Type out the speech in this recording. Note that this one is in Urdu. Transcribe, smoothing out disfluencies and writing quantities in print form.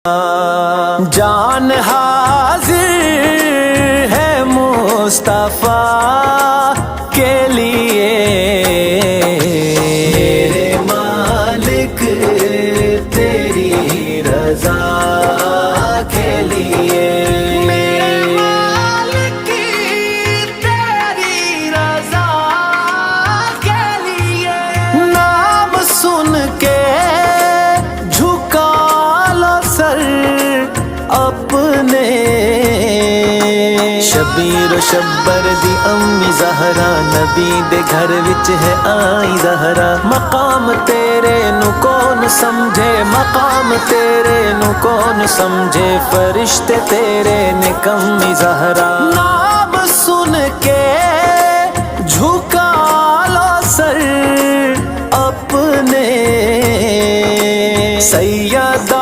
جان حاضر ہے مصطفیٰ کے لیے، میرے مالک تیری رضا کے لیے، میرے مالک تیری رضا کے لیے، نام سن کے اپنے شبیر و شبر دی امی زہرا، نبی دے گھر وچ ہے آئی زہرا، مقام تیرے نو کون سمجھے، مقام تیرے نو کون سمجھے، فرشتے تیرے نے کمی زہرا، نام سن کے جھکا لو سر اپنے سیدہ